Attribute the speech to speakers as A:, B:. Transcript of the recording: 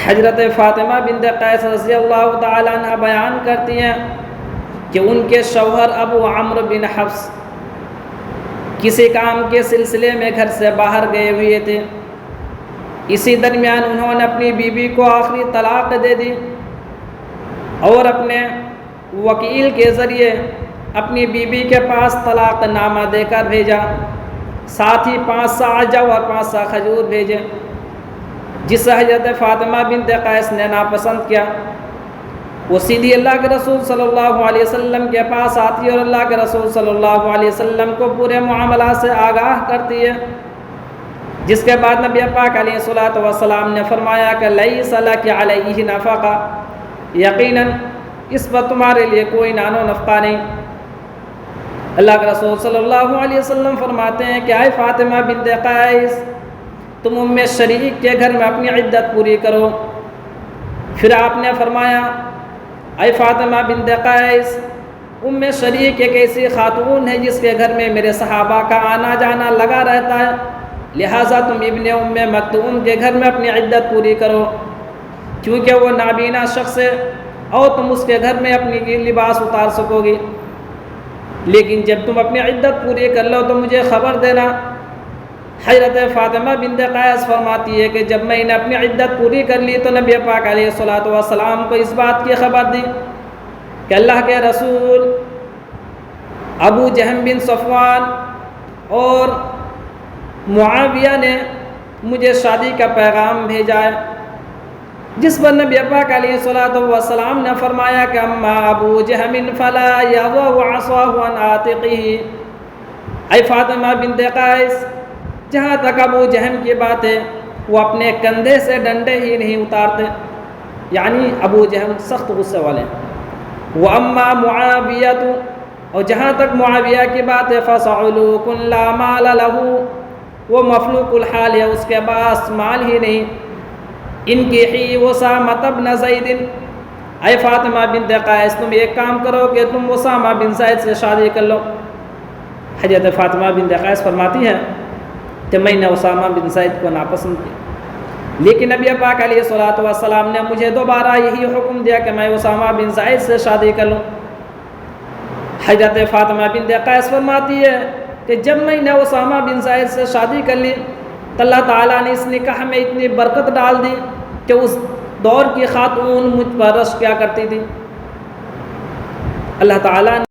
A: حضرت فاطمہ بنت قیس رضی اللہ تعالیٰ عنہ بیان کرتی ہیں کہ ان کے شوہر ابو عمرو بن حفص کسی کام کے سلسلے میں گھر سے باہر گئے ہوئے تھے۔ اسی درمیان انہوں نے اپنی بیوی کو آخری طلاق دے دی اور اپنے وکیل کے ذریعے اپنی بیوی کے پاس طلاق نامہ دے کر بھیجا، ساتھ ہی 5 سا جو اور 5 سا کھجور بھیجے، جسے حضرت فاطمہ بنت قیس نے ناپسند کیا۔ وہ سیدھی اللہ کے رسول صلی اللہ علیہ وسلم کے پاس آتی ہے اور اللہ کے رسول صلی اللہ علیہ وسلم کو پورے معاملات سے آگاہ کرتی ہے، جس کے بعد نبی پاک علیہ الصلوۃ والسلام نے فرمایا کہ لیس لک علیہ نفقہ، یقیناً اس پر تمہارے لیے کوئی نان و نفقہ نہیں۔ اللہ کے رسول صلی اللہ علیہ وسلم فرماتے ہیں کہ اے فاطمہ بنت قیس، تم ام شریک کے گھر میں اپنی عدت پوری کرو۔ پھر آپ نے فرمایا اے فاطمہ بنت قیس، ام شریک ایک ایسی خاتون ہے جس کے گھر میں میرے صحابہ کا آنا جانا لگا رہتا ہے، لہٰذا تم ابن ام مکتوم کے گھر میں اپنی عدت پوری کرو، کیونکہ وہ نابینا شخص ہے اور تم اس کے گھر میں اپنی لباس اتار سکو گی، لیکن جب تم اپنی عدت پوری کر لو تو مجھے خبر دینا۔ حضرت فاطمہ بنت قیس فرماتی ہے کہ جب میں نے اپنی عدت پوری کر لی تو نبی پاک علیہ الصلوۃ والسلام کو اس بات کی خبر دی کہ اللہ کے رسول ابو جہم بن صفوان اور معاویہ نے مجھے شادی کا پیغام بھیجا ہے، جس پر نبی پاک علیہ الصلوۃ والسلام نے فرمایا کہ اما ابو جہم فلا یضع عصاہ عن عاتقہ، اے فاطمہ بنت قیس، جہاں تک ابو جہم کی بات ہے وہ اپنے کندھے سے ڈنڈے ہی نہیں اتارتے، یعنی ابو جہم سخت غصے والے ہیں۔ وَأَمَّا مُعَاوِيَةُ، اور جہاں تک معاویہ کی بات ہے فَصَعُلُوكٌ لَا مَالَ لَهُ، وہ مفلوق الحال ہے، اس کے پاس مال ہی نہیں۔ انکحی اسامہ بن زید، اے فاطمہ بنت قیس تم ایک کام کرو کہ تم اسامہ بن زید سے شادی کر لو۔ حضرت فاطمہ بنت قیس فرماتی ہے کہ میں نے اسامہ بن زید کو ناپسند کیا، لیکن نبی پاک علیہ الصلوۃ والسلام نے مجھے دوبارہ یہی حکم دیا کہ میں اسامہ بن زید سے شادی کر لوں۔ حضرت فاطمہ بنت قیس فرماتی ہے کہ جب میں نے اسامہ بن زید سے شادی کر لی تو اللہ تعالیٰ نے اس نکاح میں اتنی برکت ڈال دی کہ اس دور کی خاتون مجھ پر رشک کیا کرتی تھی۔ اللہ تعالیٰ نے